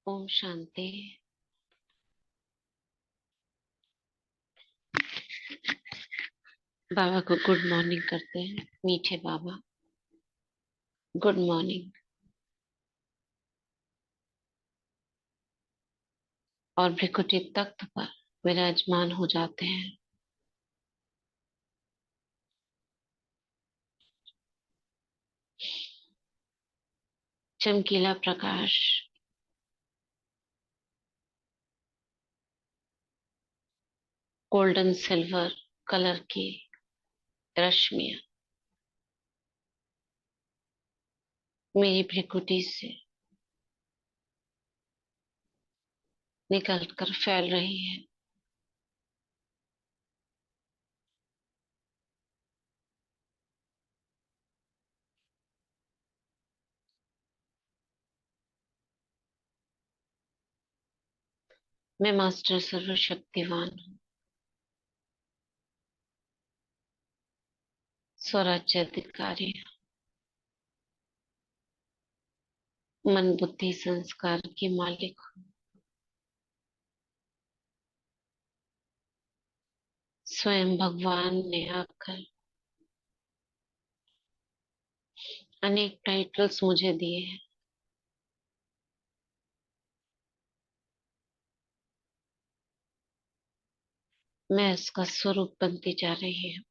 ओम शांति। बाबा को good morning करते हैं। मीठे बाबा, गुड मॉर्निंग। और भृकुटी तख्त पर विराजमान हो जाते हैं। चमकीला प्रकाश गोल्डन सिल्वर कलर की रश्मियां मेरी भृकुटी से निकल कर फैल रही है। मैं मास्टर सर्वशक्तिवान हूँ, स्वराज्य अधिकारी हूँ, मन बुद्धि संस्कार की मालिक हूँ। स्वयं भगवान ने आकर अनेक टाइटल्स मुझे दिए हैं। मैं इसका स्वरूप बनती जा रही हूँ।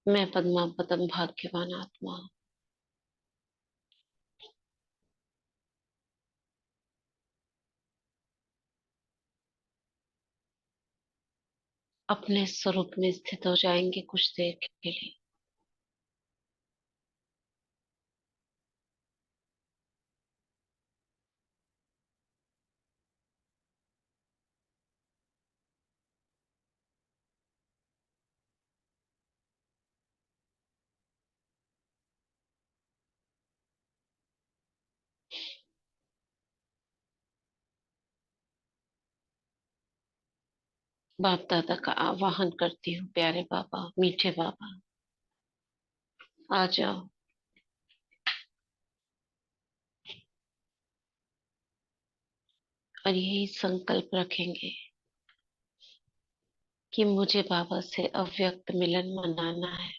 मैं पद्मा पदम भाग्यवान आत्मा हूँ। अपने स्वरूप में स्थित हो जाएंगे कुछ देर के लिए। बाप दादा का आवाहन करती हूँ। प्यारे बाबा, मीठे बाबा, आ जाओ। और यही संकल्प रखेंगे कि मुझे बाबा से अव्यक्त मिलन मनाना है।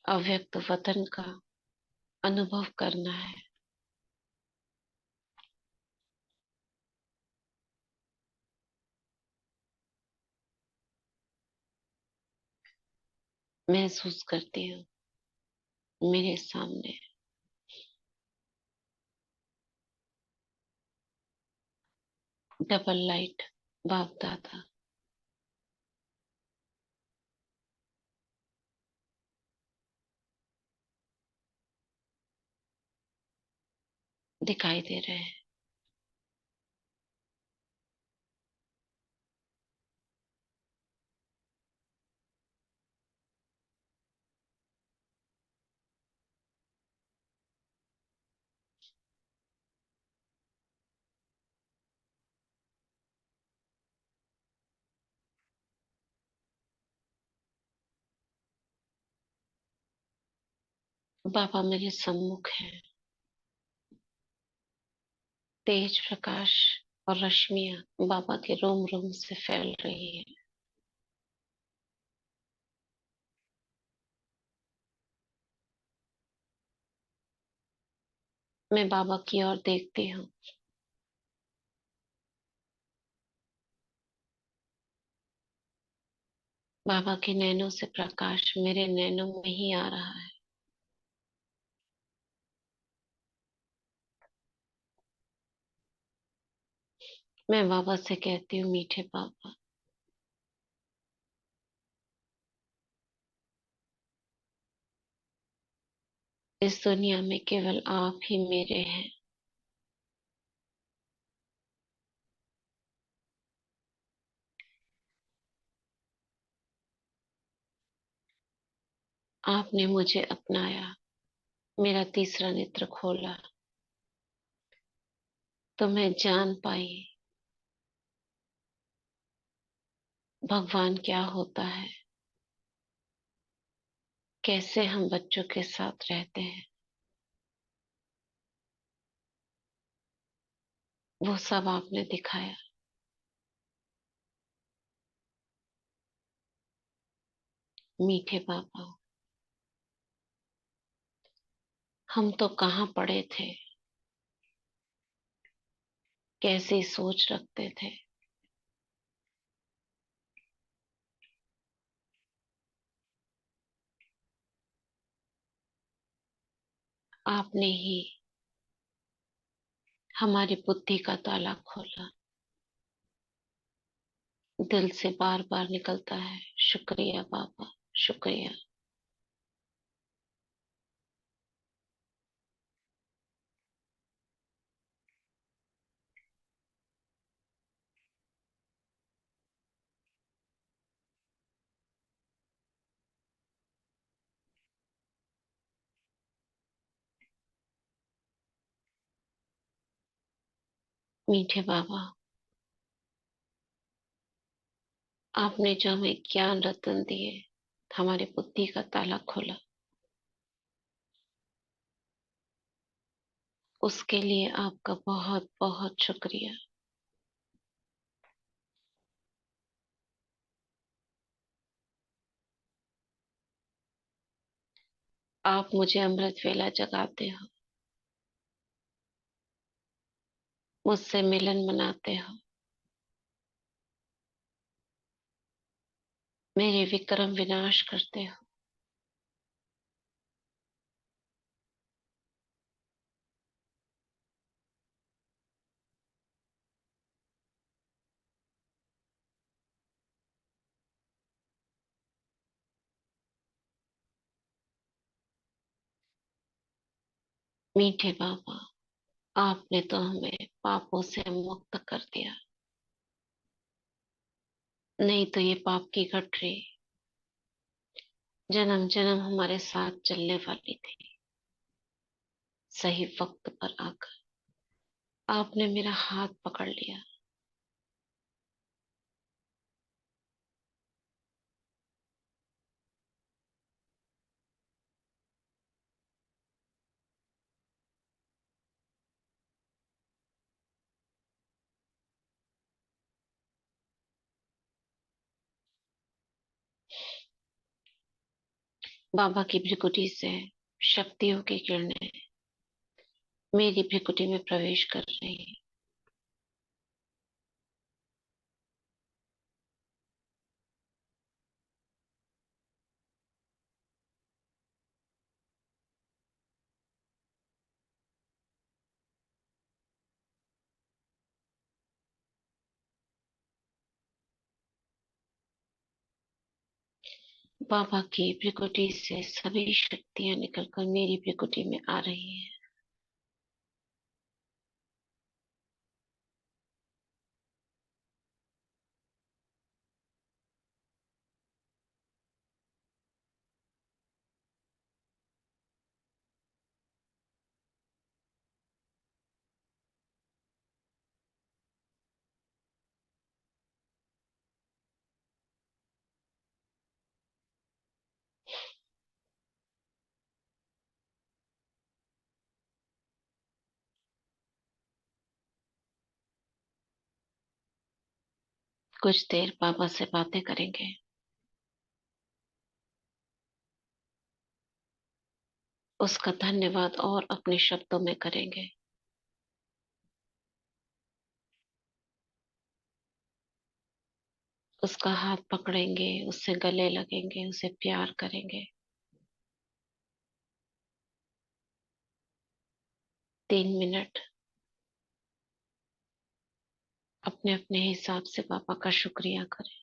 अव्यक्त वतन का अनुभव करना है। महसूस करती हूँ मेरे सामने डबल लाइट बाप दादा दिखाई दे रहे हैं। बाबा मेरे सम्मुख है। तेज प्रकाश और रश्मियां बाबा के रोम रोम से फैल रही है। मैं बाबा की ओर देखती हूँ। बाबा के नैनों से प्रकाश मेरे नैनों में ही आ रहा है। मैं बाबा से कहती हूँ, मीठे बाबा, इस दुनिया में केवल आप ही मेरे हैं। आपने मुझे अपनाया, मेरा तीसरा नेत्र खोला, तो मैं जान पाई भगवान क्या होता है, कैसे हम बच्चों के साथ रहते हैं, वो सब आपने दिखाया। मीठे पापा, हम तो कहाँ पढ़े थे, कैसी सोच रखते थे। आपने ही हमारी बुद्धि का ताला खोला। दिल से बार बार निकलता है, शुक्रिया पापा, शुक्रिया। मीठे बाबा, आपने जो हमें ज्ञान रतन दिए, हमारी बुद्धि का ताला खोला, उसके लिए आपका बहुत बहुत शुक्रिया। आप मुझे अमृत वेला जगाते हो, मुझसे मिलन मनाते हो, मेरे विक्रम विनाश करते हो। मीठे बाबा, आपने तो हमें पापों से मुक्त कर दिया, नहीं तो ये पाप की गठरी जन्म जन्म हमारे साथ चलने वाली थी। सही वक्त पर आकर आपने मेरा हाथ पकड़ लिया। बाबा की भृकुटी से शक्तियों की किरणें मेरी भृकुटी में प्रवेश कर रही हैं। बाबा की भृकुटी से सभी शक्तियां निकलकर मेरी भृकुटी में आ रही हैं। कुछ देर बाबा से बातें करेंगे, उसका धन्यवाद और अपने शब्दों में करेंगे। उसका हाथ पकड़ेंगे, उससे गले लगेंगे, उसे प्यार करेंगे। 3 मिनट अपने अपने हिसाब से पापा का शुक्रिया करें।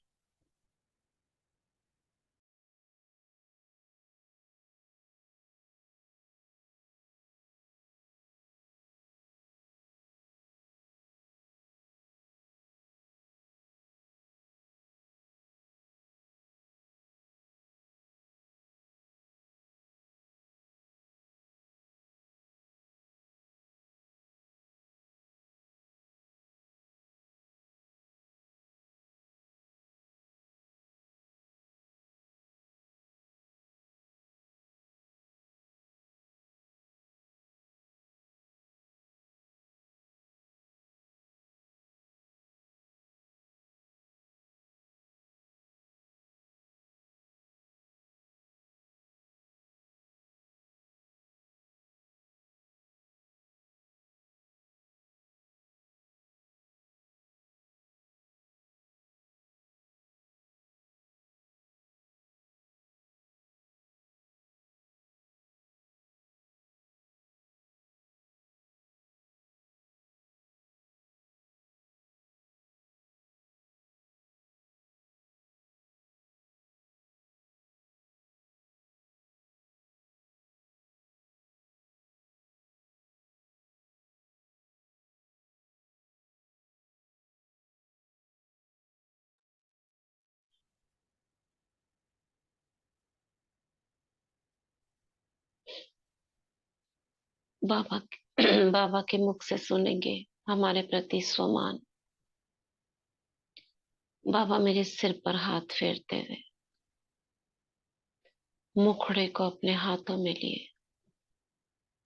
बाबा बाबा के मुख से सुनेंगे हमारे प्रति स्वमान। बाबा मेरे सिर पर हाथ फेरते हुए मुखड़े को अपने हाथों में लिए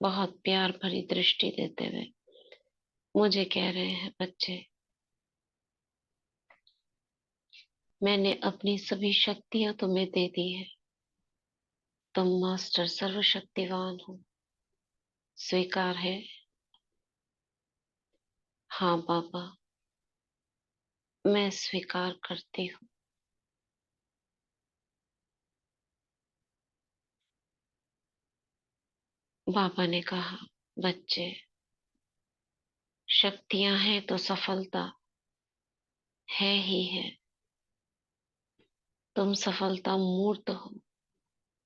बहुत प्यार भरी दृष्टि देते हुए मुझे कह रहे हैं, बच्चे, मैंने अपनी सभी शक्तियां तुम्हें दे दी है। तुम मास्टर सर्वशक्तिवान हो, स्वीकार है? हाँ बाबा, मैं स्वीकार करती हूँ। बाबा ने कहा, बच्चे, शक्तियां हैं तो सफलता है ही है। तुम सफलता मूर्त हो,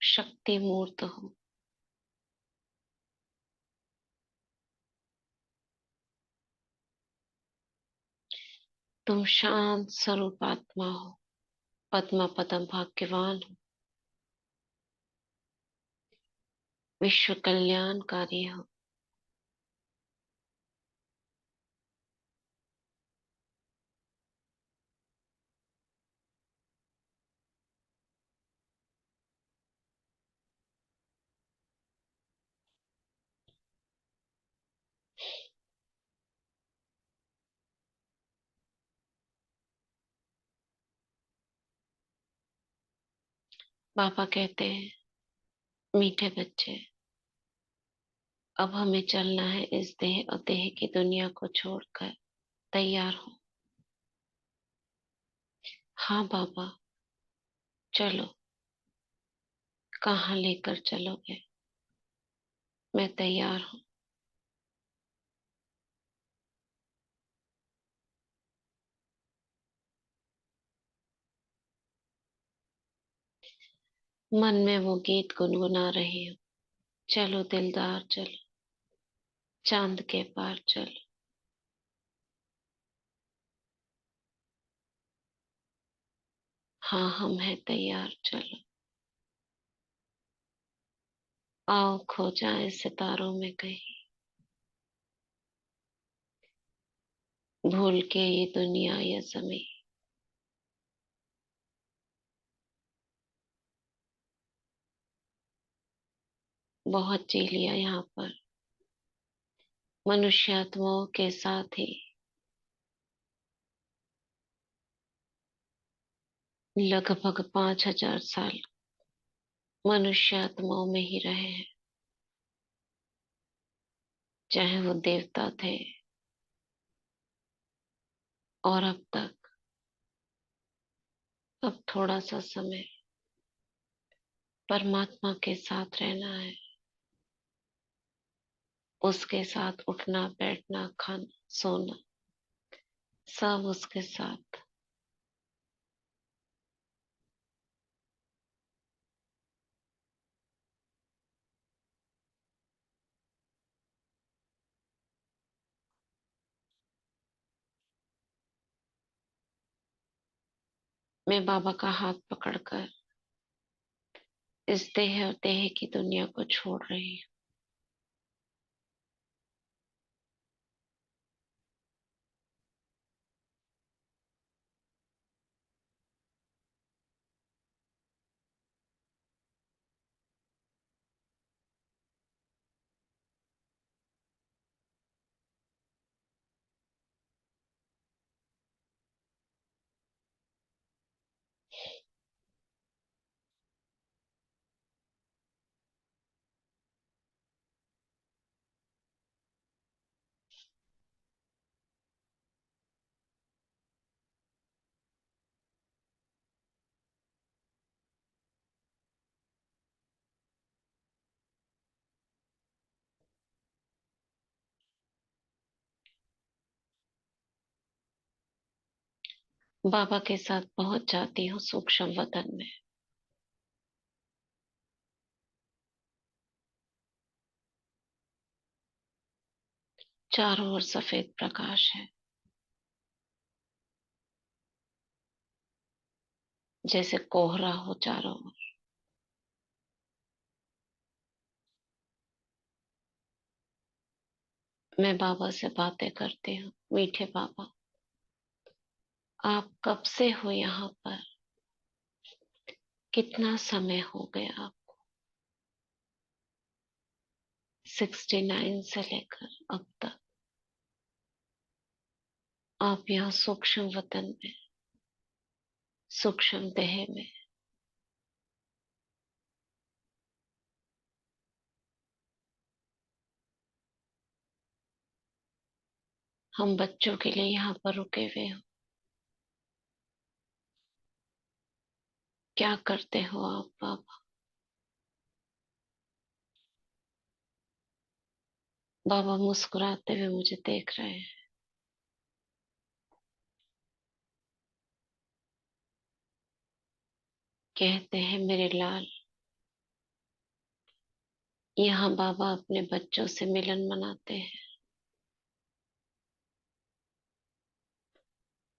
शक्ति मूर्त हो। तुम शांत स्वरूप आत्मा हो, पद्मा पदम भाग्यवान हो, विश्व कल्याणकारी हो। पापा कहते हैं, मीठे बच्चे, अब हमें चलना है इस देह और देह की दुनिया को छोड़कर। तैयार हो? हाँ बाबा, चलो। कहाँ लेकर चलोगे? मैं तैयार हूँ। मन में वो गीत गुनगुना रही हूँ, चलो दिलदार चलो, चांद के पार चलो। हाँ, हम हैं तैयार, चलो। आओ खो जाए सितारों में कहीं, भूल के ये दुनिया ये जमी। बहुत जी लिया यहाँ पर, मनुष्य आत्माओं के साथ ही लगभग 5,000 साल मनुष्य आत्माओं में ही रहे हैं। चाहे वो देवता थे, और अब तक, अब थोड़ा सा समय परमात्मा के साथ रहना है। उसके साथ उठना बैठना खाना सोना, सब उसके साथ। मैं बाबा का हाथ पकड़कर इस देह और देह की दुनिया को छोड़ रही हूँ। बाबा के साथ पहुंच जाती हूँ सूक्ष्म वतन में। चारों ओर सफेद प्रकाश है, जैसे कोहरा हो चारों ओर। मैं बाबा से बातें करती हूँ। मीठे बाबा, आप कब से हो यहाँ पर? कितना समय हो गया आप? 69 से लेकर अब तक आप यहाँ सूक्ष्म वतन में, सूक्ष्म देह में। हम बच्चों के लिए यहाँ पर रुके हुए हो। क्या करते हो आप बाबा? बाबा मुस्कुराते हुए मुझे देख रहे हैं। कहते हैं, मेरे लाल, यहाँ बाबा अपने बच्चों से मिलन मनाते हैं।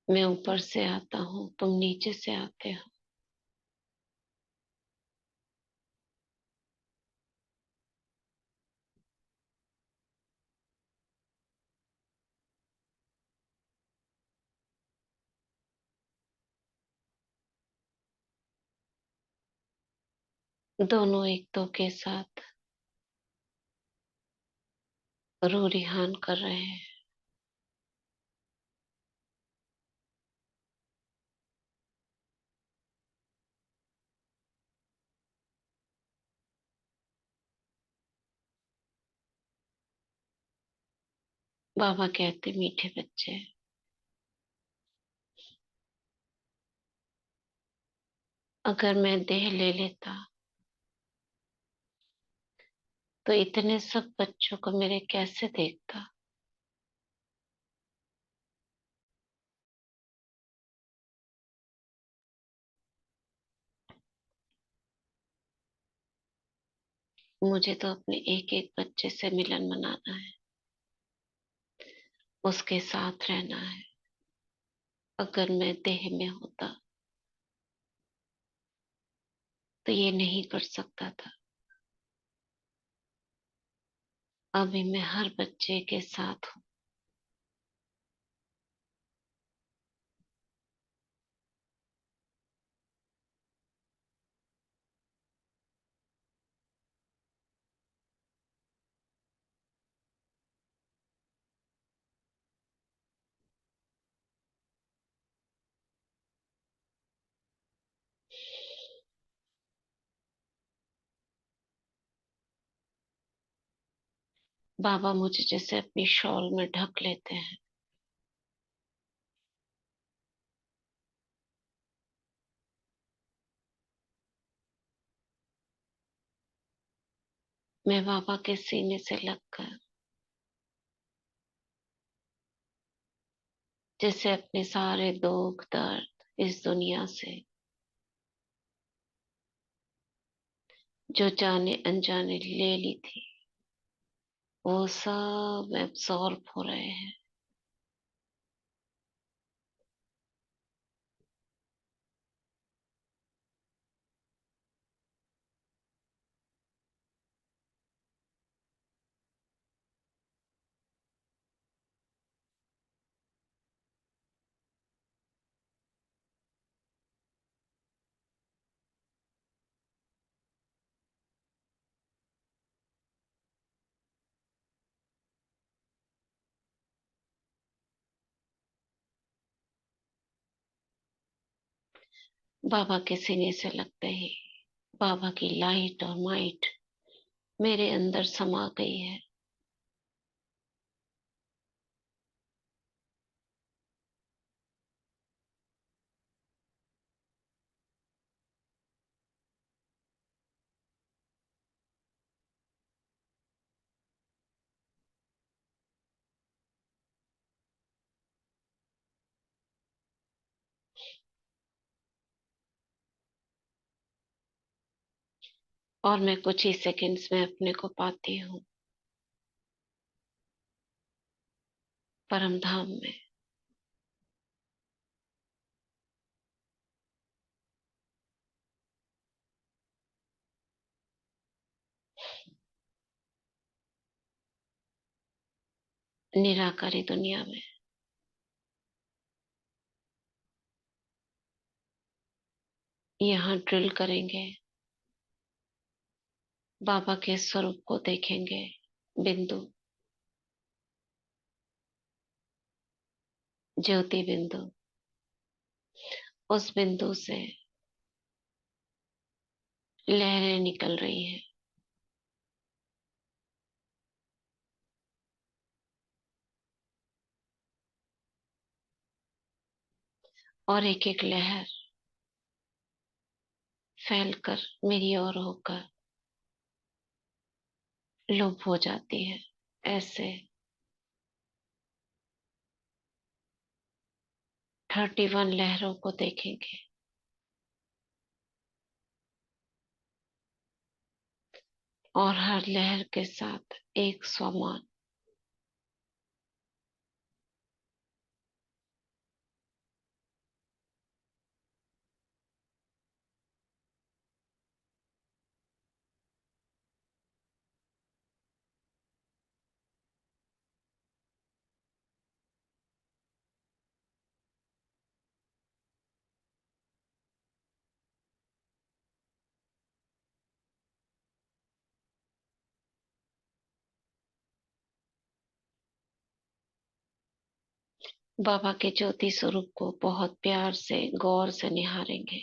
मैं ऊपर से आता हूँ, तुम नीचे से आते हो। दोनों एक दो के साथ रू रिहान कर रहे हैं। बाबा कहते, मीठे बच्चे, अगर मैं देह ले लेता तो इतने सब बच्चों को मेरे कैसे देखता। मुझे तो अपने एक एक बच्चे से मिलन मनाना है, उसके साथ रहना है। अगर मैं देह में होता तो ये नहीं कर सकता था। अभी मैं हर बच्चे के साथ हूँ। बाबा मुझे जैसे अपनी शॉल में ढक लेते हैं। मैं बाबा के सीने से लगकर जैसे अपने सारे दुख दर्द इस दुनिया से, जो जाने अनजाने ले ली थी, वो सब एब्सॉर्ब हो रहे हैं। बाबा के सीने से लगते ही बाबा की लाइट और माइट मेरे अंदर समा गई है। और मैं कुछ ही सेकंड्स में अपने को पाती हूँ परम धाम में। निराकारी दुनिया में। यहाँ ड्रिल करेंगे, बाबा के स्वरूप को देखेंगे। बिंदु, ज्योति बिंदु। उस बिंदु से लहरें निकल रही हैं। और एक एक लहर फैलकर मेरी ओर होकर लुप्त हो जाती है। ऐसे 31 लहरों को देखेंगे। और हर लहर के साथ एक स्वमान। बाबा के ज्योति स्वरूप को बहुत प्यार से गौर से निहारेंगे।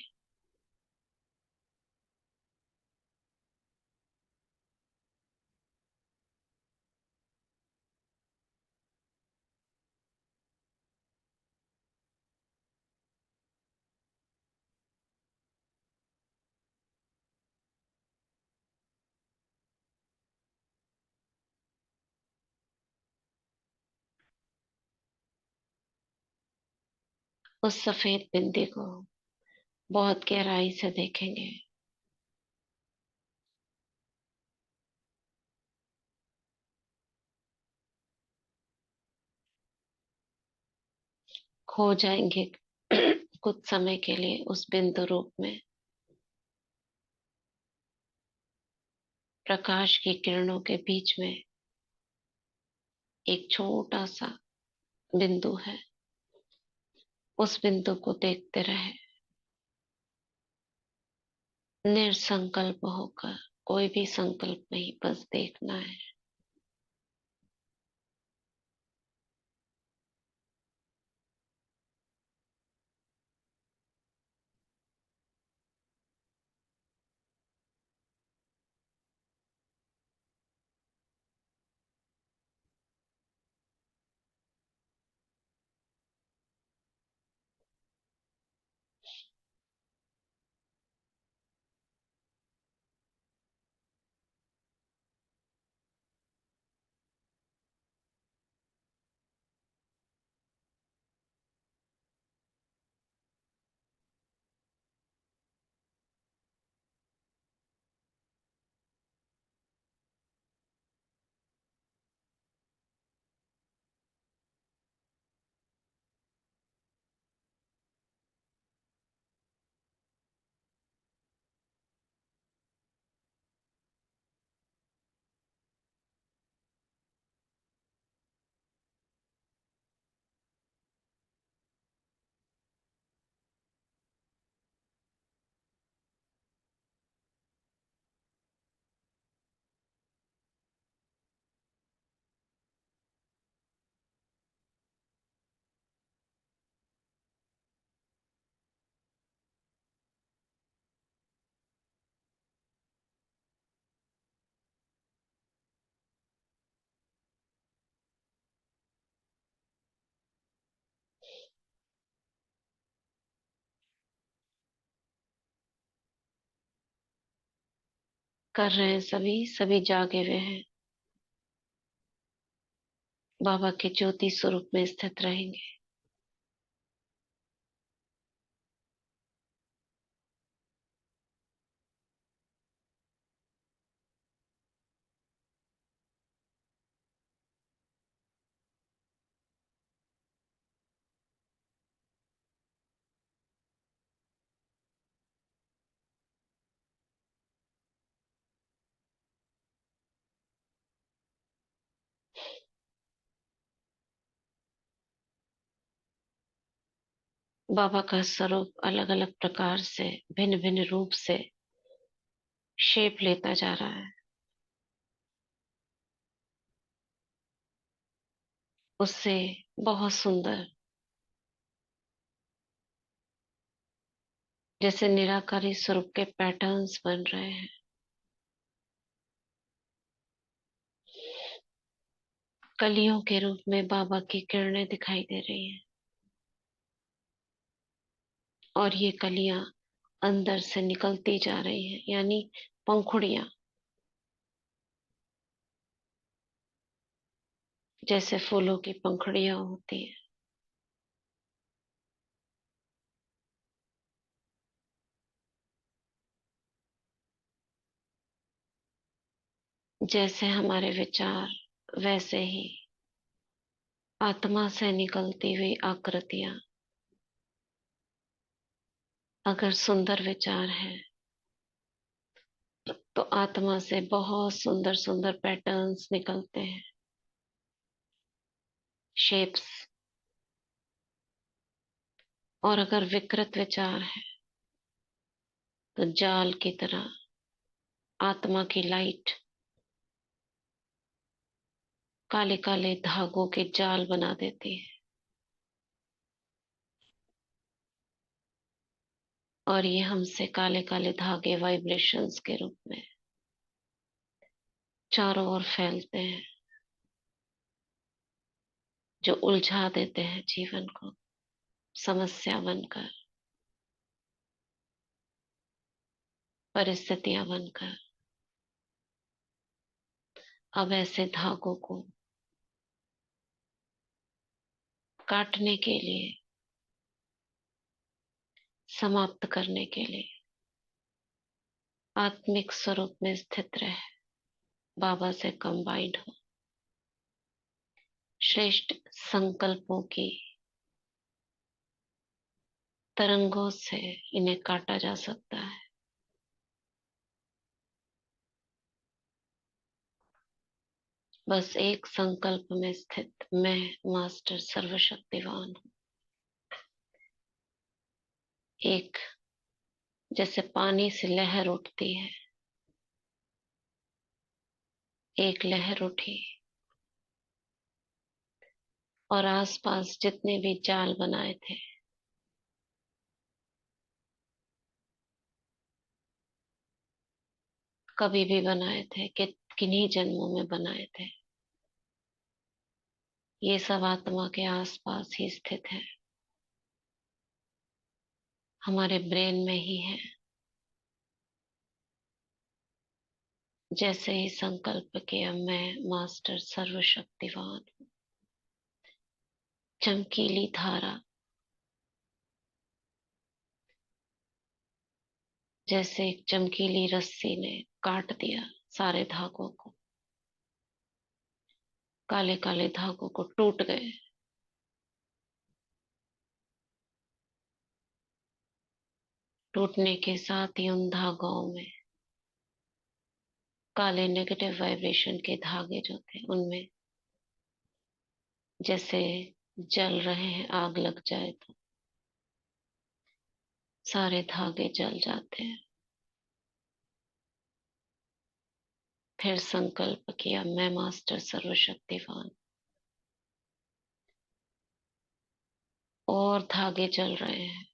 उस सफेद बिंदी को बहुत गहराई से देखेंगे। खो जाएंगे कुछ समय के लिए उस बिंदु रूप में। प्रकाश की किरणों के बीच में एक छोटा सा बिंदु है। उस बिंदु को देखते रहे, निसंकल्प होकर। कोई भी संकल्प नहीं, बस देखना है। कर रहे हैं, सभी सभी जागे हुए हैं। बाबा के ज्योति स्वरूप में स्थित रहेंगे। बाबा का स्वरूप अलग अलग प्रकार से, भिन्न भिन्न रूप से शेप लेता जा रहा है। उससे बहुत सुंदर, जैसे निराकारी स्वरूप के पैटर्न्स बन रहे हैं। कलियों के रूप में बाबा की किरणें दिखाई दे रही हैं, और ये कलियां अंदर से निकलती जा रही हैं, यानी पंखुड़ियां, जैसे फूलों की पंखुड़ियां होती हैं। जैसे हमारे विचार, वैसे ही आत्मा से निकलती हुई आकृतियां। अगर सुंदर विचार है तो आत्मा से बहुत सुंदर सुंदर पैटर्न्स निकलते हैं, शेप्स। और अगर विकृत विचार है तो जाल की तरह आत्मा की लाइट काले काले धागों के जाल बना देती है, और ये हमसे काले काले धागे वाइब्रेशंस के रूप में चारों ओर फैलते हैं, जो उलझा देते हैं जीवन को, समस्या बनकर, परिस्थितियां बनकर। अब ऐसे धागों को काटने के लिए, समाप्त करने के लिए आत्मिक स्वरूप में स्थित रहे, बाबा से कंबाइंड हो, श्रेष्ठ संकल्पों की तरंगों से इन्हें काटा जा सकता है। बस एक संकल्प में स्थित मैं मास्टर सर्वशक्तिवान हूँ। एक, जैसे पानी से लहर उठती है, एक लहर उठी और आसपास जितने भी जाल बनाए थे, कभी भी बनाए थे, कि किन्हीं जन्मों में बनाए थे, ये सब आत्मा के आसपास ही स्थित है, हमारे ब्रेन में ही है। जैसे ही संकल्प किया मैं मास्टर सर्वशक्तिवान, चमकीली धारा, जैसे एक चमकीली रस्सी ने काट दिया सारे धागों को, काले काले धागों को टूट गए। टूटने के साथ ही उन धागों में काले नेगेटिव वाइब्रेशन के धागे जो थे, उनमें जैसे जल रहे हैं, आग लग जाए तो सारे धागे जल जाते हैं। फिर संकल्प किया मैं मास्टर सर्वशक्तिवान, और धागे जल रहे हैं,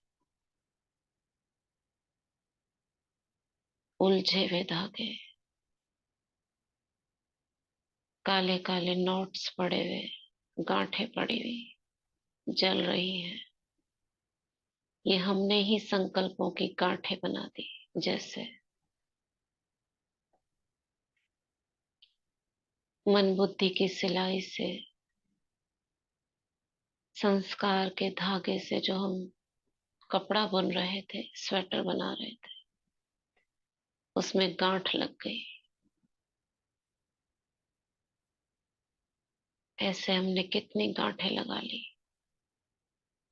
उलझे हुए धागे, काले काले नोट्स पड़े हुए, गांठें पड़ी हुई जल रही हैं। ये हमने ही संकल्पों की गांठें बना दी। जैसे मन बुद्धि की सिलाई से, संस्कार के धागे से जो हम कपड़ा बुन रहे थे, स्वेटर बना रहे थे, उसमें गांठ लग गई। ऐसे हमने कितनी गांठें लगा ली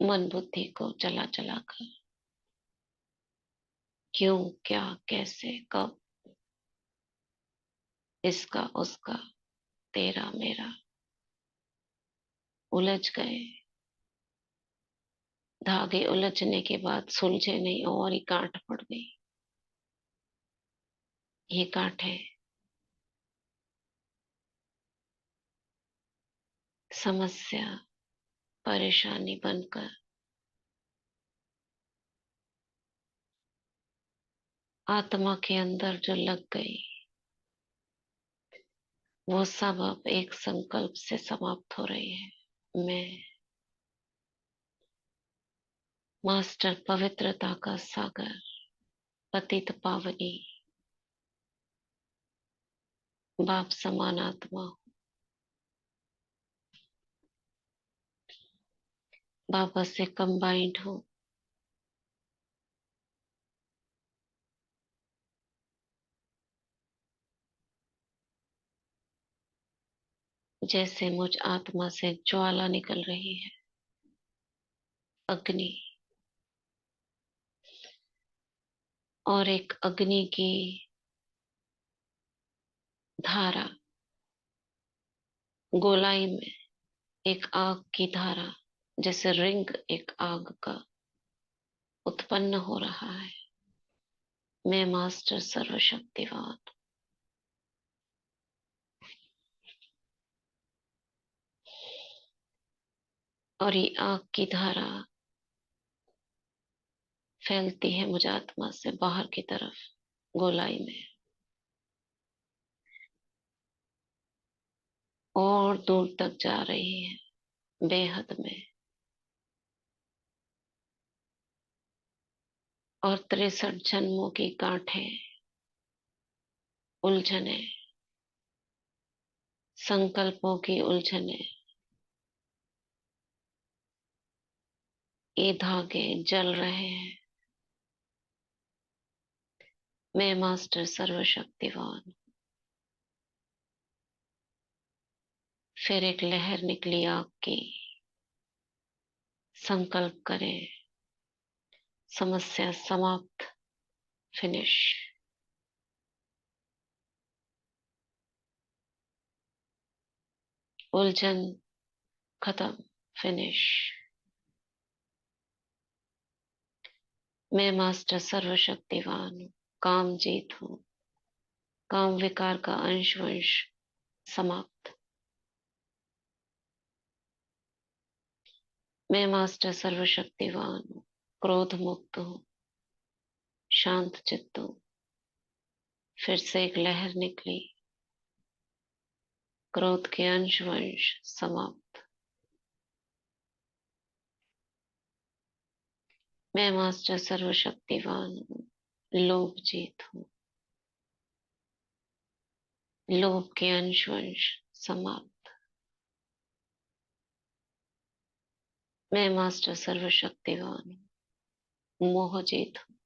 मन बुद्धि को चला चला कर। क्यों, क्या, कैसे, कब, इसका उसका, तेरा मेरा, उलझ गए। धागे उलझने के बाद सुलझे नहीं और ही गांठ पड़ गई। ये गांठें समस्या, परेशानी बनकर आत्मा के अंदर जो लग गई, वो सब अब एक संकल्प से समाप्त हो रही है। मैं मास्टर पवित्रता का सागर, पतित पावनी, बाप समान आत्मा, बाबा से कंबाइंड हूँ। जैसे मुझ आत्मा से ज्वाला निकल रही है, अग्नि, और एक अग्नि की धारा, गोलाई में एक आग की धारा, जैसे रिंग एक आग का उत्पन्न हो रहा है। मैं मास्टर सर्वशक्तिवान, और ये आग की धारा फैलती है मुझ आत्मा से बाहर की तरफ, गोलाई में, और दूर तक जा रही है, बेहद में। और 63 जन्मों की गांठें, उलझने, संकल्पों की उलझने, ये धागे जल रहे हैं। मैं मास्टर सर्वशक्तिवान। फिर एक लहर निकली आग की। संकल्प करें, समस्या समाप्त, फिनिश। उलझन खत्म, फिनिश। मैं मास्टर सर्वशक्तिवान हूँ, काम जीत हूँ, काम विकार का अंश वंश समाप्त। मैं मास्टर सर्वशक्तिवान हूँ, क्रोध मुक्त हूँ, शांत चित्त हूँ। फिर से एक लहर निकली, क्रोध के अंश वंश समाप्त। मैं मास्टर सर्वशक्तिवान हूँ, लोभ जीत हूँ, लोभ के अंश वंश समाप्त। मैं मास्टर सर्वशक्तिवान हूँ, मोह जीत हूँ।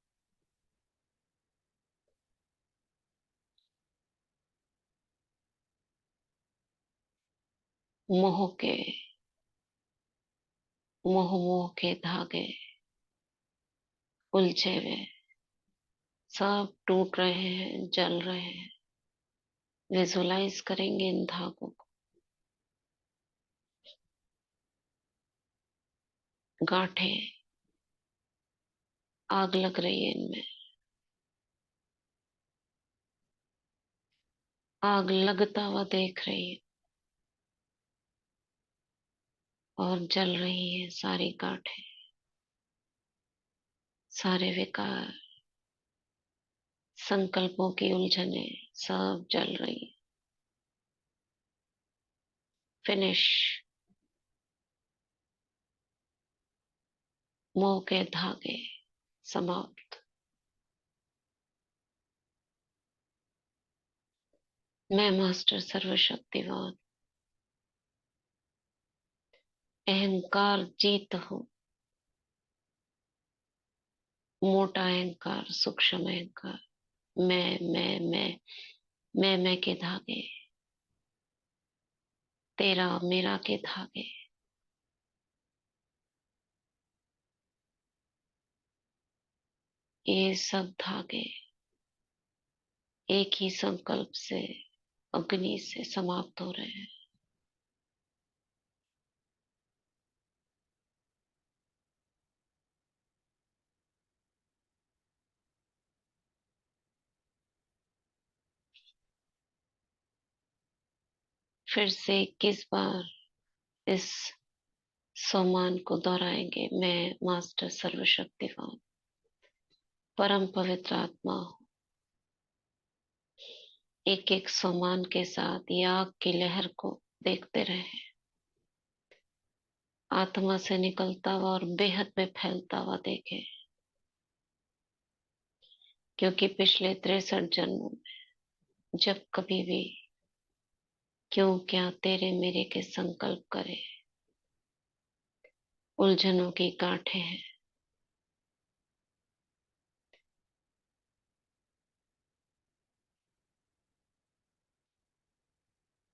मोह के, मोह के धागे उलझे हुए सब टूट रहे हैं, जल रहे हैं। विजुलाइज करेंगे इन धागों को, गांठें, आग लग रही है इनमें, आग लगता हुआ देख रही है, और जल रही है सारी गांठें, सारे विकार, संकल्पों की उलझने सब जल रही है। फिनिश। मोह के धागे समाप्त। मैं मास्टर सर्वशक्तिवान, अहंकार जीत हूँ, मोटा अहंकार, सूक्ष्म अहंकार, मैं के धागे, तेरा मेरा के धागे, ये सब धागे एक ही संकल्प से, अग्नि से समाप्त हो रहे हैं। फिर से 21 बार इस सोमान को दोहराएंगे। मैं मास्टर सर्वशक्तिवान परम पवित्र आत्मा हूँ। एक एक सोमान के साथ याग की लहर को देखते रहे, आत्मा से निकलता हुआ और बेहद में फैलता हुआ देखे। क्योंकि पिछले 63 जन्मों में जब कभी भी क्यों क्या तेरे मेरे के संकल्प करे, उलझनों की गांठें हैं।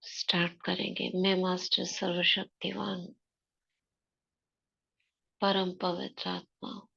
स्टार्ट करेंगे। मैं मास्टर सर्वशक्तिवान हूँ, परम पवित्र आत्मा हूँ।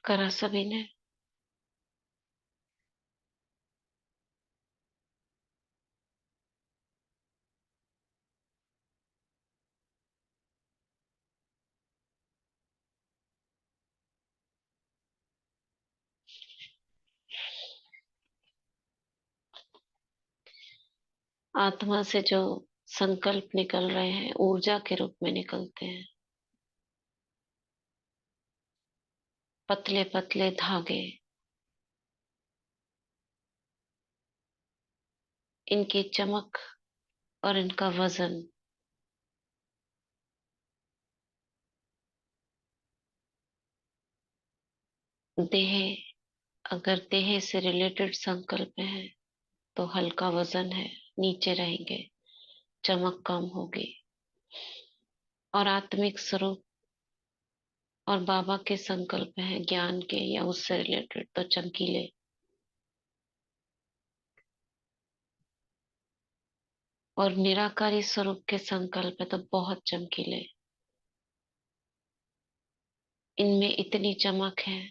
करा सभी ने। आत्मा से जो संकल्प निकल रहे हैं ऊर्जा के रूप में निकलते हैं। पतले पतले धागे, इनकी चमक और इनका वजन देह, अगर देह से रिलेटेड संकल्प है तो हल्का वजन है, नीचे रहेंगे, चमक कम होगी। और आत्मिक स्वरूप और बाबा के संकल्प हैं ज्ञान के या उससे रिलेटेड तो चमकीले। और निराकारी स्वरूप के संकल्प है तो बहुत चमकीले। इनमें इतनी चमक है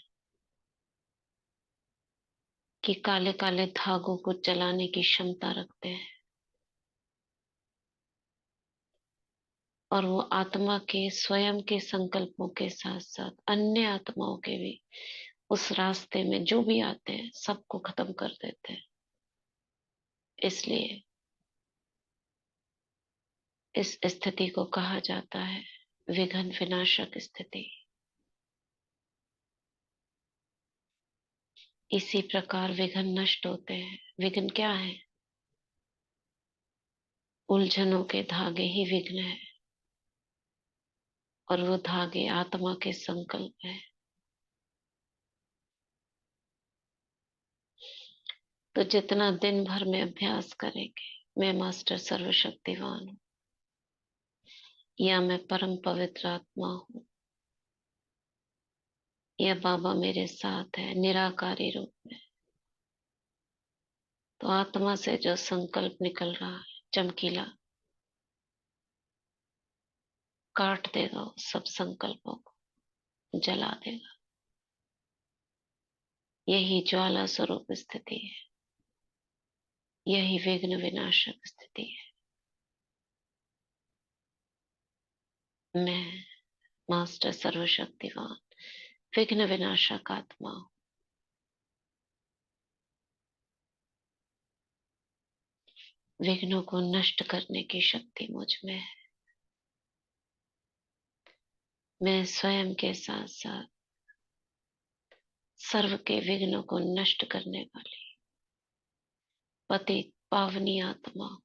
कि काले काले धागों को चलाने की क्षमता रखते हैं। और वो आत्मा के स्वयं के संकल्पों के साथ साथ अन्य आत्माओं के भी उस रास्ते में जो भी आते हैं सबको खत्म कर देते हैं। इसलिए इस स्थिति को कहा जाता है विघ्न विनाशक स्थिति। इसी प्रकार विघ्न नष्ट होते हैं। विघ्न क्या है? उलझनों के धागे ही विघ्न है। और वो धागे आत्मा के संकल्प है। तो जितना दिन भर में अभ्यास करेंगे, मैं मास्टर सर्वशक्तिवान हूँ या मैं परम पवित्र आत्मा हूँ या बाबा मेरे साथ है निराकारी रूप में, तो आत्मा से जो संकल्प निकल रहा है चमकीला, काट देगा उस सब संकल्पों को, जला देगा। यही ज्वाला स्वरूप स्थिति है, यही विघ्न विनाशक स्थिति है। मैं मास्टर सर्वशक्तिवान विघ्न विनाशक आत्मा हूं। विघ्नों को नष्ट करने की शक्ति मुझ में है। मैं स्वयं के साथ साथ सर्व के विघ्नों को नष्ट करने वाली पतित पावनी आत्मा हूं।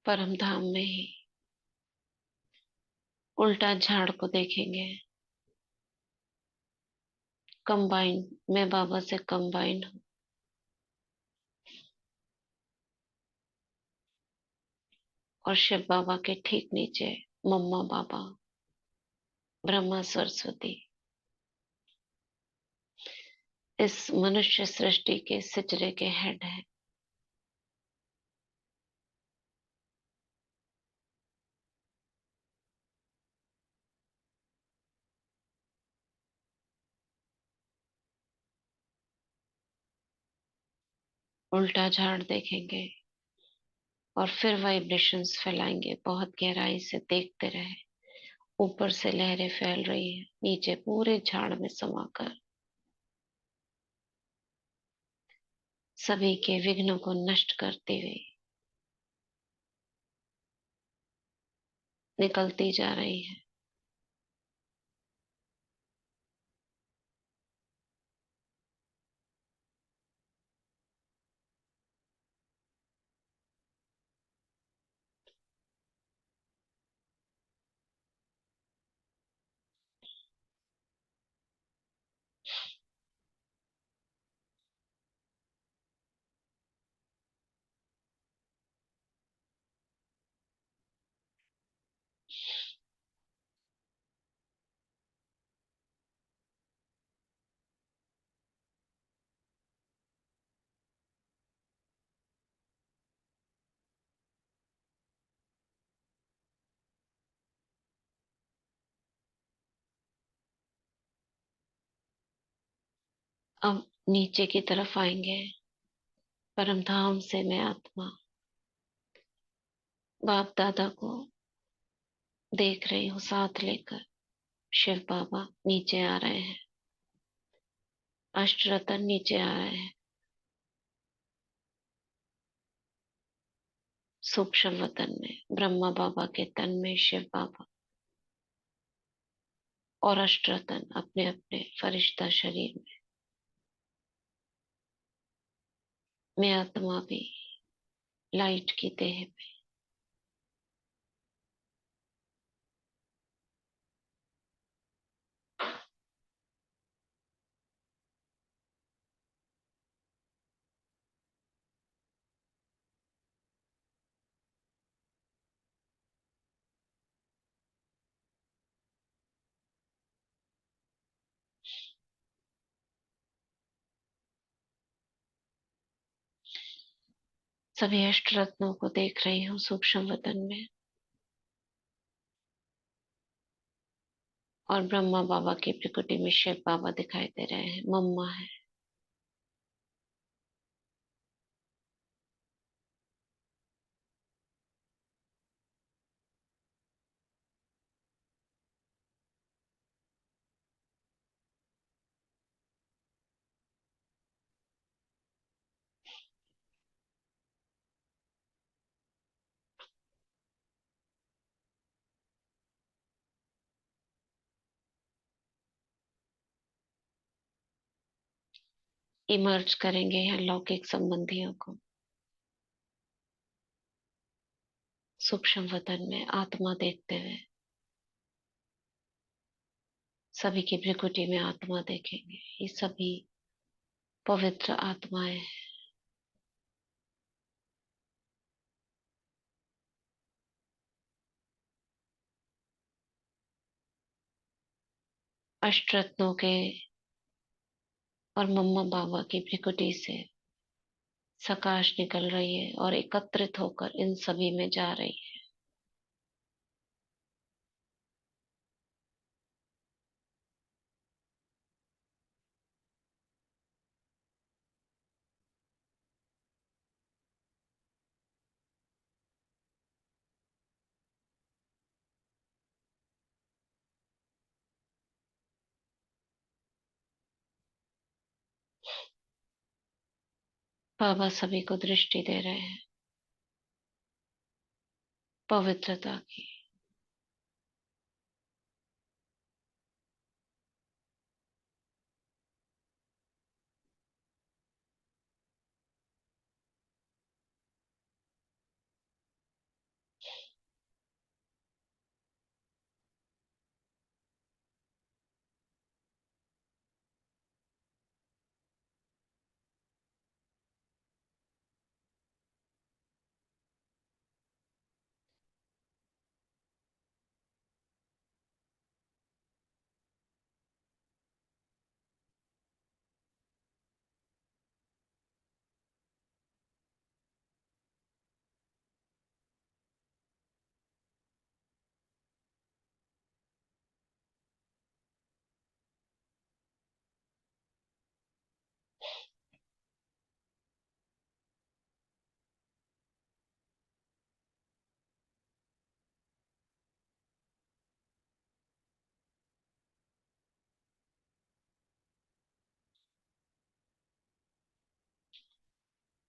परम धाम में ही उल्टा झाड़ को देखेंगे। कंबाइंड, मैं बाबा से कंबाइंड हूँ। और शिव बाबा के ठीक नीचे मम्मा बाबा, ब्रह्मा सरस्वती, इस मनुष्य सृष्टि के सिचरे के हेड है। उल्टा झाड़ देखेंगे और फिर वाइब्रेशंस फैलाएंगे। बहुत गहराई से देखते रहे। ऊपर से लहरें फैल रही है, नीचे पूरे झाड़ में समाकर सभी के विघ्नों को नष्ट करते हुए निकलती जा रही है। अब नीचे की तरफ आएंगे। परम धाम से मैं आत्मा बाप दादा को देख रही हूँ साथ लेकर। शिव बाबा नीचे आ रहे हैं, अष्ट रतन नीचे आ रहे हैं। सूक्ष्म वतन में ब्रह्मा बाबा के तन में शिव बाबा और अष्ट रतन अपने अपने फरिश्ता शरीर में। मैं आत्मा भी लाइट की देह में। सभी अष्ट रत्नों को देख रही हूँ सूक्ष्म वतन में। और ब्रह्मा बाबा की प्रकृति में शिव बाबा दिखाई दे रहे हैं, मम्मा है। इमर्ज करेंगे यहाँ लौकिक संबंधियों को सूक्ष्म वतन में आत्मा देखते हुए। सभी की भ्रिकुटी में आत्मा देखेंगे। ये सभी पवित्र आत्माएं। अष्टरत्नों के और मम्मा बाबा की भ्रिकुटी से सकाश निकल रही है और एकत्रित होकर इन सभी में जा रही है। बाबा सभी को दृष्टि दे रहे हैं पवित्रता की।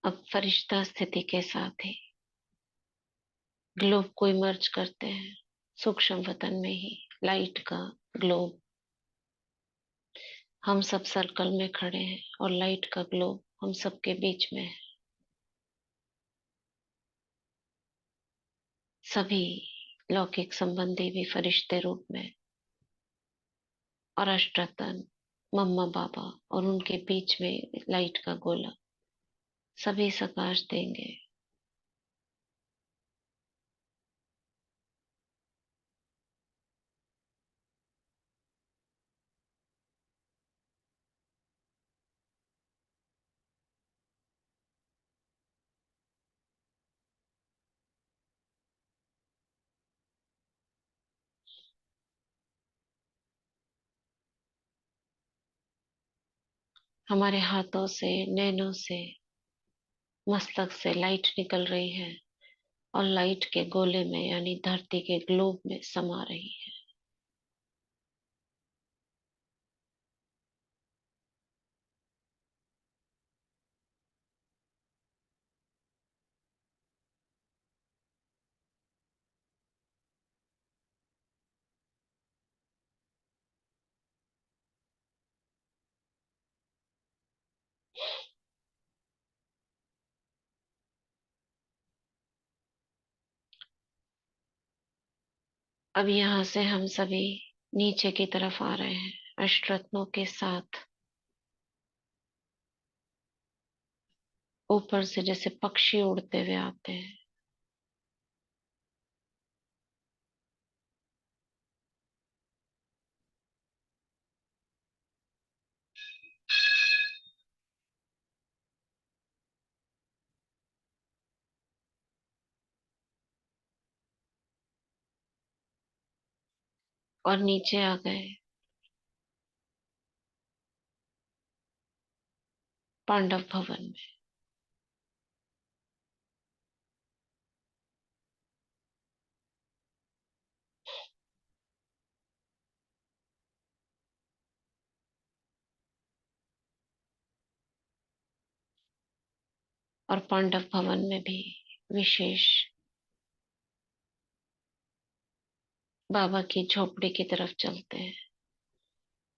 अब फरिश्ता स्थिति के साथ ही ग्लोब को इमर्ज करते हैं सूक्ष्म वतन में ही। लाइट का ग्लोब, हम सब सर्कल में खड़े हैं और लाइट का ग्लोब हम सबके बीच में है। सभी लौकिक संबंधी भी फरिश्ते रूप में और अष्टरतन मम्मा बाबा और उनके बीच में लाइट का गोला सभी सकाश देंगे। हमारे हाथों से नैनों से मस्तक से लाइट निकल रही है और लाइट के गोले में यानी धरती के ग्लोब में समा रही है। अब यहाँ से हम सभी नीचे की तरफ आ रहे हैं अष्टरत्नों के साथ। ऊपर से जैसे पक्षी उड़ते हुए आते हैं। और नीचे आ गए पांडव भवन में। और पांडव भवन में भी विशेष बाबा की झोपड़ी की तरफ चलते हैं।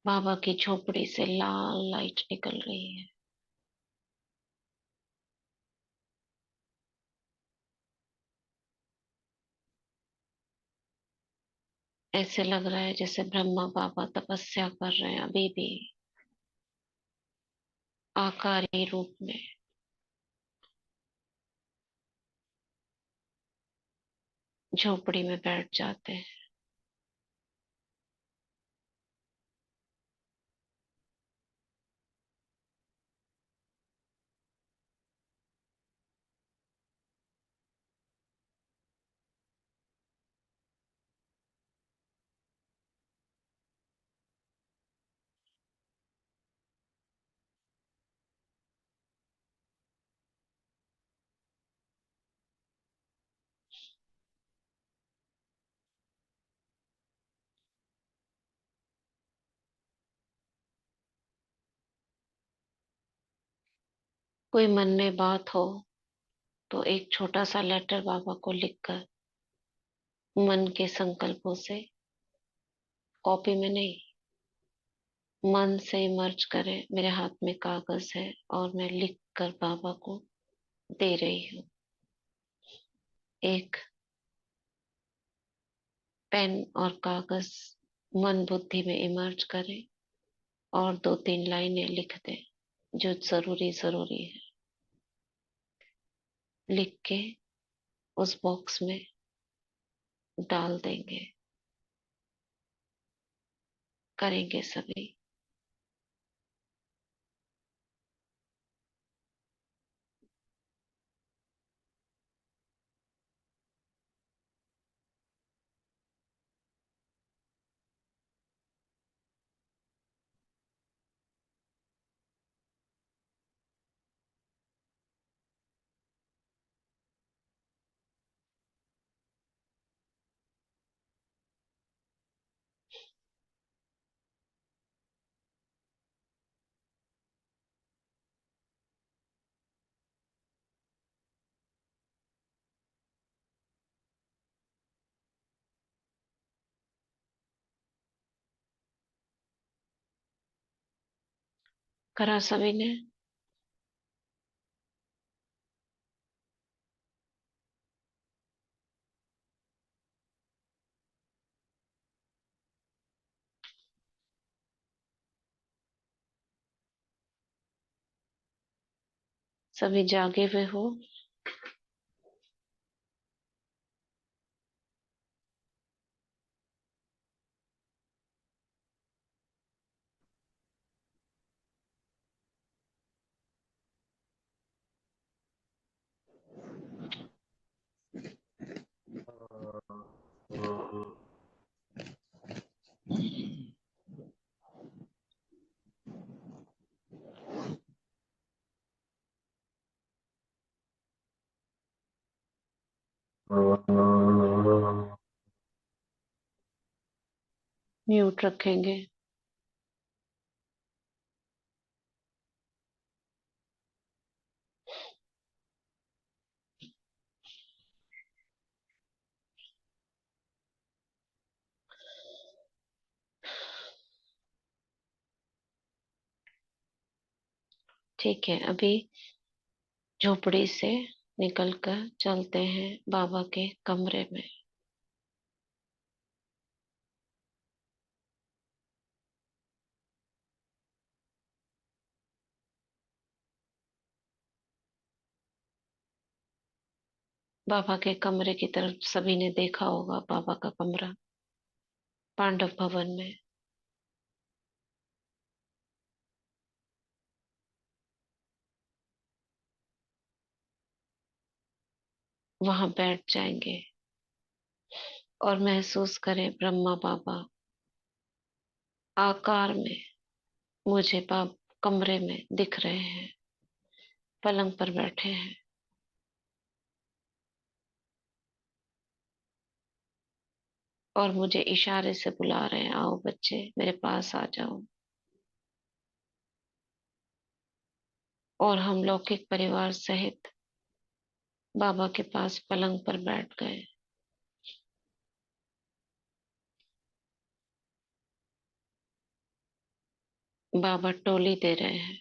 बाबा की झोपड़ी से लाल लाइट निकल रही है ऐसे लग रहा है जैसे ब्रह्मा बाबा तपस्या कर रहे हैं अभी भी, आकारी रूप में। झोपड़ी में बैठ जाते हैं। कोई मन में बात हो तो एक छोटा सा लेटर बाबा को लिखकर, मन के संकल्पों से, कॉपी में नहीं, मन से मर्ज करें। मेरे हाथ में कागज है और मैं लिख कर बाबा को दे रही हूँ। एक पेन और कागज मन बुद्धि में इमर्ज करें और दो तीन लाइनें लिख दें जो जरूरी जरूरी है। लिख के उस बॉक्स में डाल देंगे। करेंगे सभी। करा सभी ने। सभी जागे हुए हो। म्यूट रखेंगे। ठीक है, अभी झोपड़ी से निकलकर चलते हैं बाबा के कमरे में। बाबा के कमरे की तरफ सभी ने देखा होगा, बाबा का कमरा पांडव भवन में। वहां बैठ जाएंगे और महसूस करें ब्रह्मा बाबा आकार में मुझे बाप कमरे में दिख रहे हैं, पलंग पर बैठे हैं। और मुझे इशारे से बुला रहे हैं, आओ बच्चे मेरे पास आ जाओ। और हम लौकिक परिवार सहित बाबा के पास पलंग पर बैठ गए। बाबा टोली दे रहे हैं।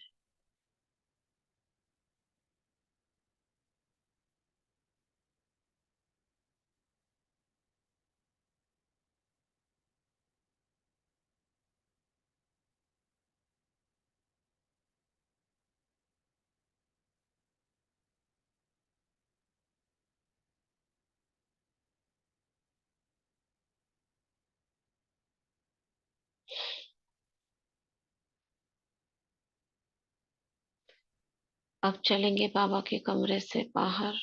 अब चलेंगे बाबा के कमरे से बाहर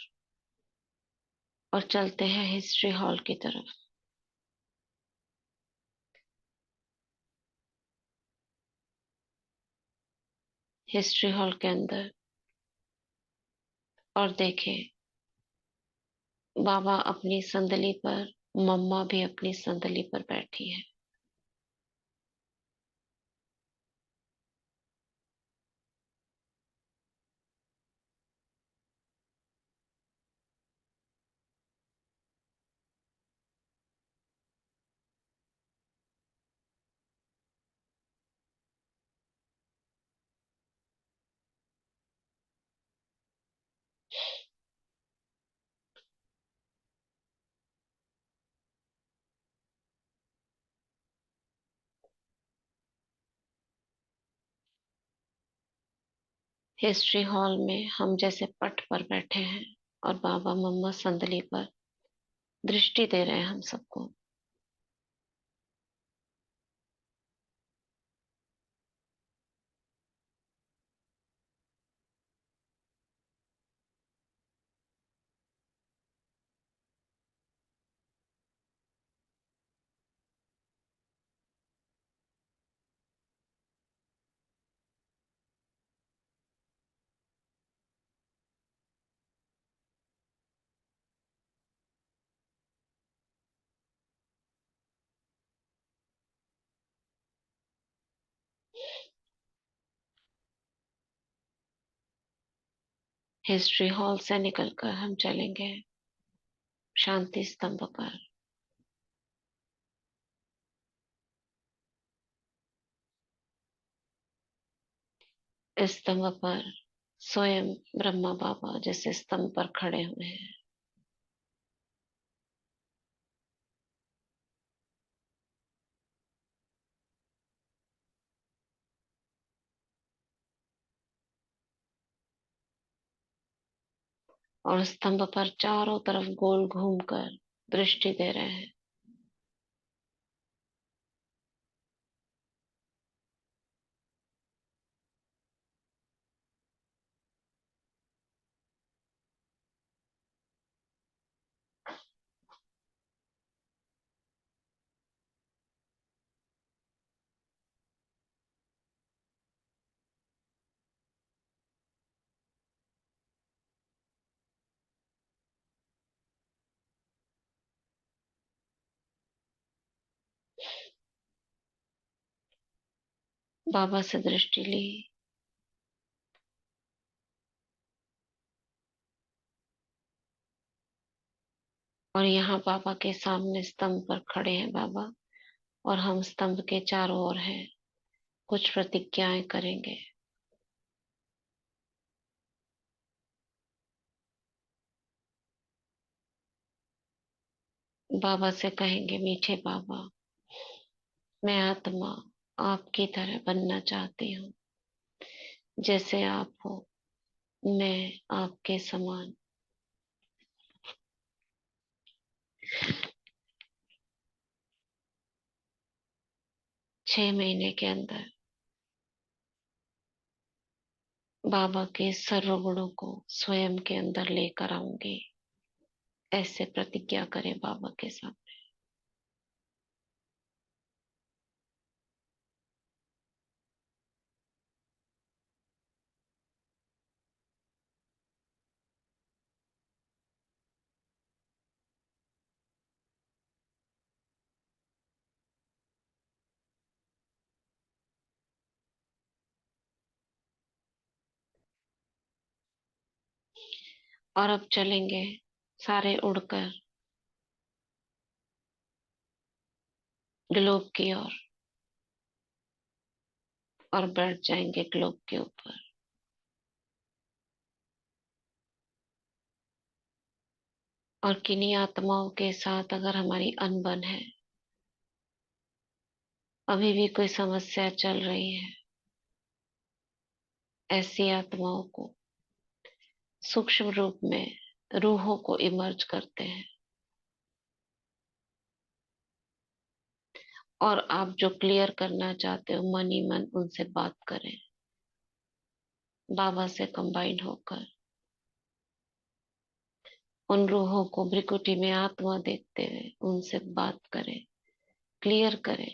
और चलते हैं हिस्ट्री हॉल की तरफ। हिस्ट्री हॉल के अंदर और देखें, बाबा अपनी संदली पर, मम्मा भी अपनी संदली पर बैठी है। हिस्ट्री हॉल में हम जैसे पट पर बैठे हैं और बाबा मम्मा संदली पर दृष्टि दे रहे हैं हम सबको। हिस्ट्री हॉल से निकलकर हम चलेंगे शांति स्तंभ पर। इस स्तंभ पर स्वयं ब्रह्मा बाबा जैसे स्तंभ पर खड़े हुए हैं। और स्तंभ पर चारों तरफ गोल घूमकर दृष्टि दे रहे हैं। बाबा से दृष्टि ली और यहाँ बाबा के सामने स्तंभ पर खड़े हैं बाबा, और हम स्तंभ के चारों ओर हैं। कुछ प्रतिज्ञाएं करेंगे। बाबा से कहेंगे, मीठे बाबा, मैं आत्मा आपकी तरह बनना चाहती हूँ। जैसे आप हो, मैं आपके समान। 6 महीने के अंदर बाबा के सर्व गुणों को स्वयं के अंदर लेकर आऊंगी। ऐसे प्रतिज्ञा करें बाबा के सामने। और अब चलेंगे सारे उड़कर ग्लोब की ओर और बैठ जाएंगे ग्लोब के ऊपर। और किन्हीं आत्माओं के साथ अगर हमारी अनबन है, अभी भी कोई समस्या चल रही है, ऐसी आत्माओं को सूक्ष्म रूप में रूहों को इमर्ज करते हैं। और आप जो क्लियर करना चाहते हो मन ही मन उनसे बात करें। बाबा से कंबाइन होकर उन रूहों को भ्रिकुटी में आत्मा देखते हुए उनसे बात करें, क्लियर करें।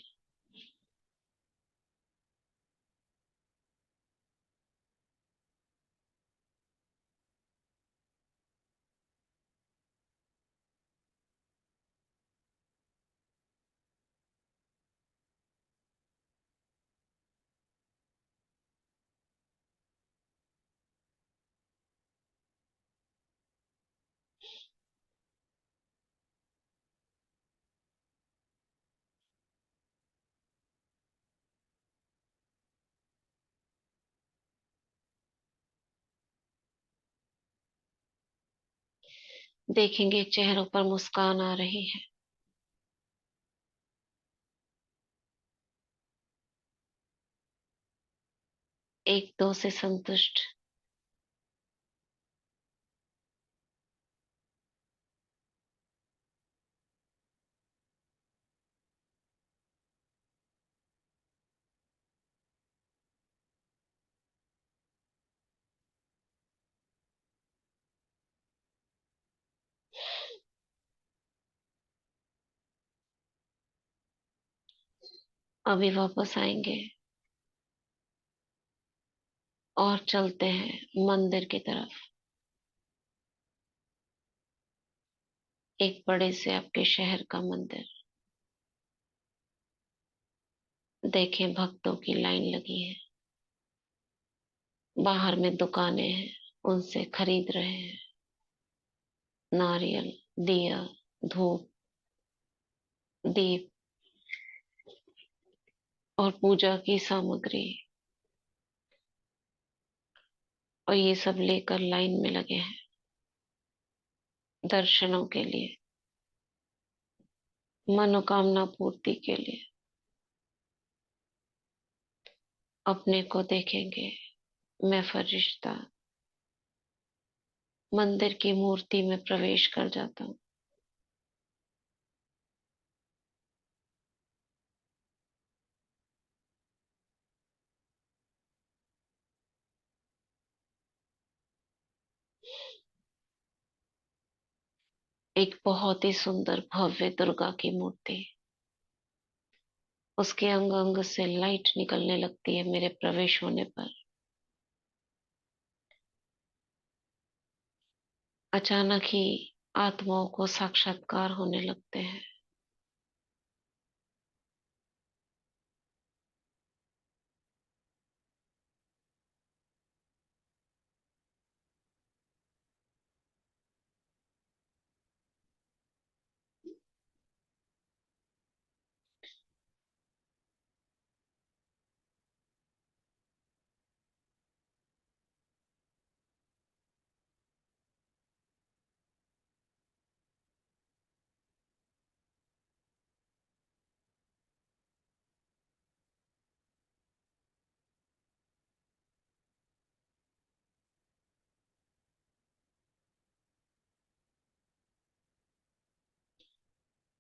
देखेंगे चेहरों पर मुस्कान आ रही है। एक दो से संतुष्ट। अभी वापस आएंगे और चलते हैं मंदिर की तरफ। एक बड़े से आपके शहर का मंदिर। देखें भक्तों की लाइन लगी है। बाहर में दुकानें हैं, उनसे खरीद रहे हैं नारियल, दिया, धूप, दीप और पूजा की सामग्री। और ये सब लेकर लाइन में लगे हैं दर्शनों के लिए, मनोकामना पूर्ति के लिए। अपने को देखेंगे, मैं फरिश्ता मंदिर की मूर्ति में प्रवेश कर जाता हूँ। एक बहुत ही सुंदर भव्य दुर्गा की मूर्ति। उसके अंग अंग से लाइट निकलने लगती है मेरे प्रवेश होने पर। अचानक ही आत्माओं को साक्षात्कार होने लगते हैं।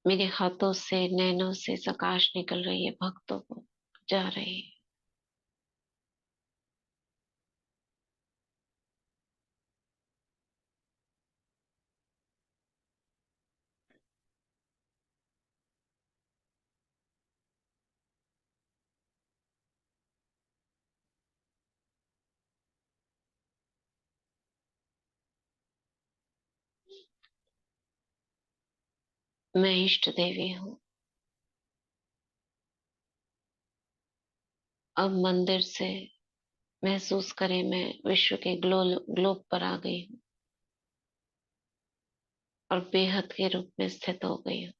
मेरे हाथों से नैनों से प्रकाश निकल रही है, भक्तों को जा रही है। मैं इष्ट देवी हूँ। अब मंदिर से महसूस करें, मैं विश्व के ग्लोब पर आ गई हूँ और बेहद के रूप में स्थित हो गई हूँ।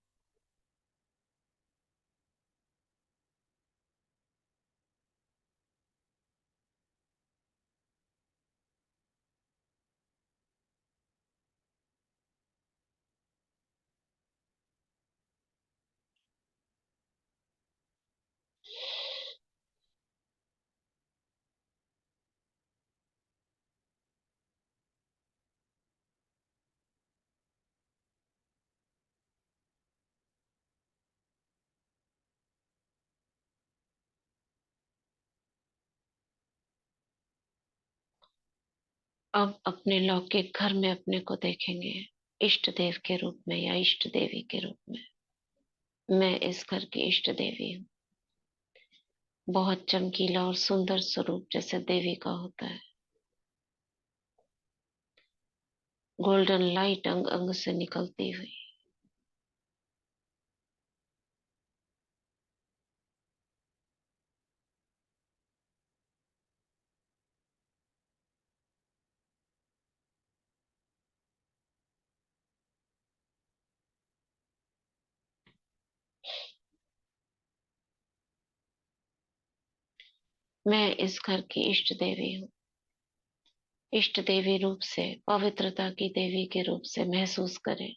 अब अपने लौकिक घर में अपने को देखेंगे इष्ट देव के रूप में या इष्ट देवी के रूप में। मैं इस घर की इष्ट देवी हूँ। बहुत चमकीला और सुंदर स्वरूप जैसे देवी का होता है। गोल्डन लाइट अंग अंग से निकलती हुई। मैं इस घर की इष्ट देवी हूँ। इष्ट देवी रूप से, पवित्रता की देवी के रूप से महसूस करें।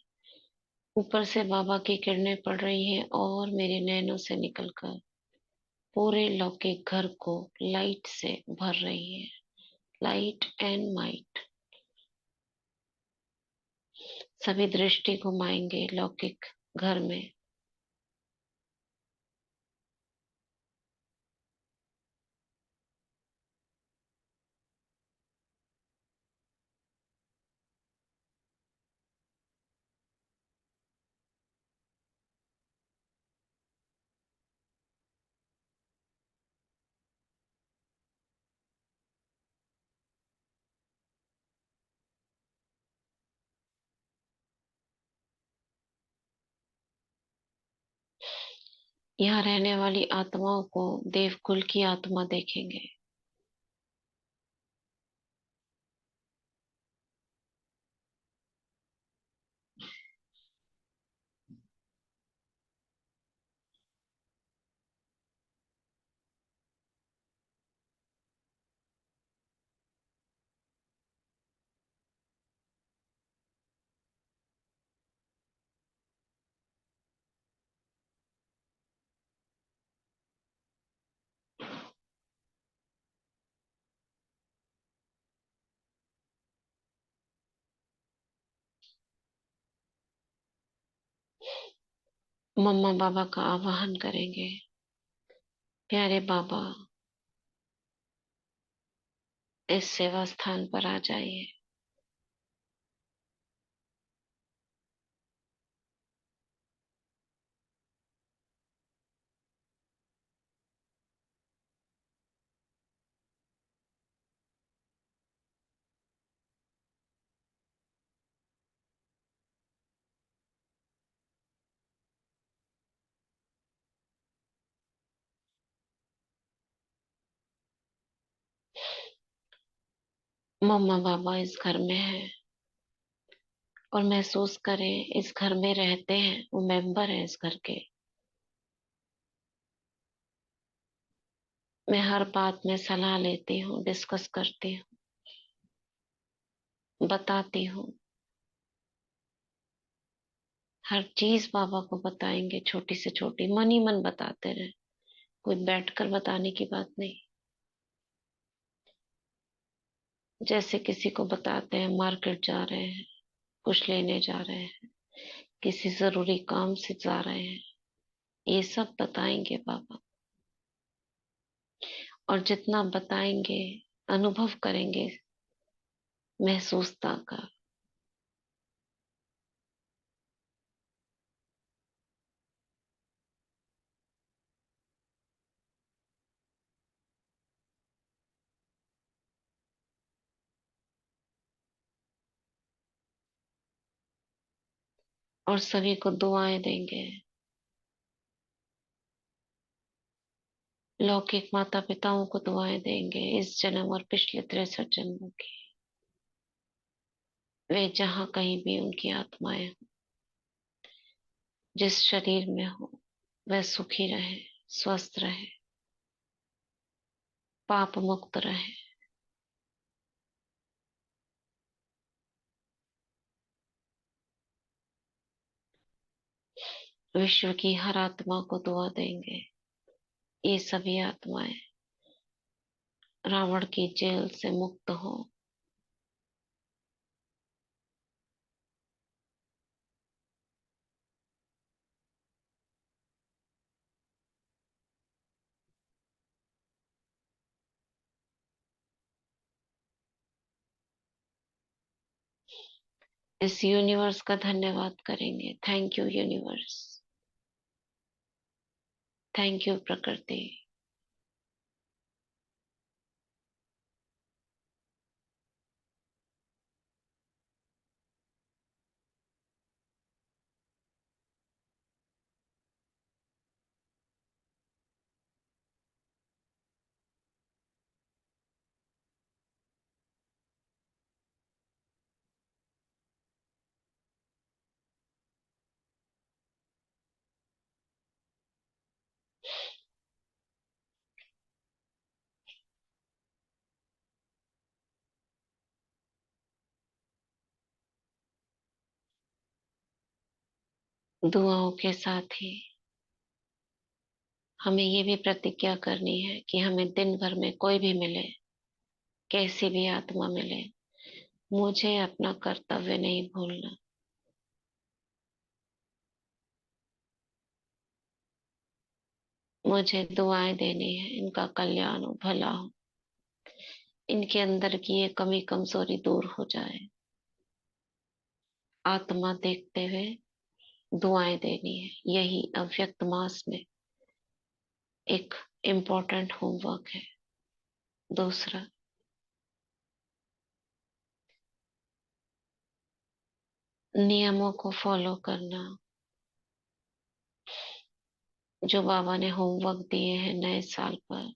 ऊपर से बाबा की किरणें पड़ रही हैं और मेरे नैनों से निकलकर पूरे लौकिक घर को लाइट से भर रही है। Light and might. सभी दृष्टि घुमाएंगे लौकिक घर में। यहाँ रहने वाली आत्माओं को देवकुल की आत्मा देखेंगे। मम्मा बाबा का आवाहन करेंगे। प्यारे बाबा, इस सेवा स्थान पर आ जाइए। मम्मा बाबा इस घर में है और महसूस करें इस घर में रहते हैं, वो मेंबर है इस घर के। मैं हर बात में सलाह लेती हूँ, डिस्कस करती हूँ, बताती हूँ। हर चीज बाबा को बताएंगे, छोटी से छोटी मन ही मन बताते रहे। कोई बैठकर बताने की बात नहीं। जैसे किसी को बताते हैं मार्केट जा रहे हैं, कुछ लेने जा रहे हैं, किसी जरूरी काम से जा रहे हैं, ये सब बताएंगे बाबा। और जितना बताएंगे अनुभव करेंगे महसूसता का। और सभी को दुआएं देंगे। लौकिक माता पिताओं को दुआएं देंगे इस जन्म और पिछले 63 जन्मों की। वे जहाँ कहीं भी उनकी आत्माएं हो, जिस शरीर में हो, वह सुखी रहे, स्वस्थ रहे, पाप मुक्त रहे। विश्व की हर आत्मा को दुआ देंगे। ये सभी आत्माएं रावण की जेल से मुक्त हो। इस यूनिवर्स का धन्यवाद करेंगे। Thank you universe, thank you प्रकृति। दुआओं के साथ ही हमें ये भी प्रतिज्ञा करनी है कि हमें दिन भर में कोई भी मिले, कैसी भी आत्मा मिले, मुझे अपना कर्तव्य नहीं भूलना। मुझे दुआएं देनी है, इनका कल्याण हो, भला हो, इनके अंदर की ये कमी कमजोरी दूर हो जाए। आत्मा देखते हुए दुआएं देनी है। यही अव्यक्त मास में एक इम्पोर्टेंट होमवर्क है। दूसरा, नियमों को फॉलो करना। जो बाबा ने होमवर्क दिए हैं नए साल पर,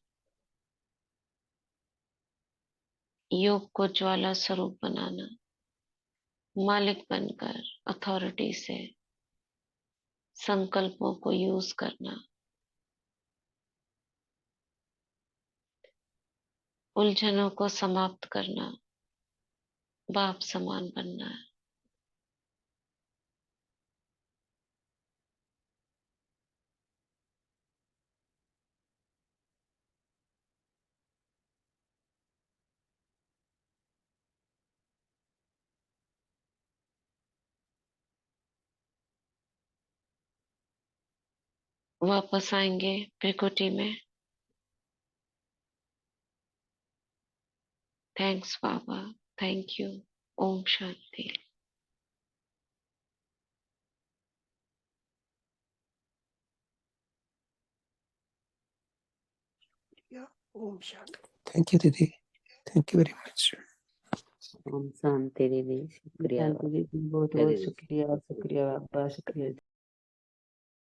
योग को ज्वाला स्वरूप बनाना, मालिक बनकर अथॉरिटी से संकल्पों को यूज करना, उलझनों को समाप्त करना, बाप समान बनना है। वापस आएंगे प्रकृति में। थैंक्स बाबा, थैंक यू। ओम शांति। ओम शांति। थैंक यू दीदी, थैंक यू वेरी मच। ओम शांति दीदी, शुक्रिया शांति दीदी, बहुत बहुत शुक्रिया, शुक्रिया बाबा, शुक्रिया।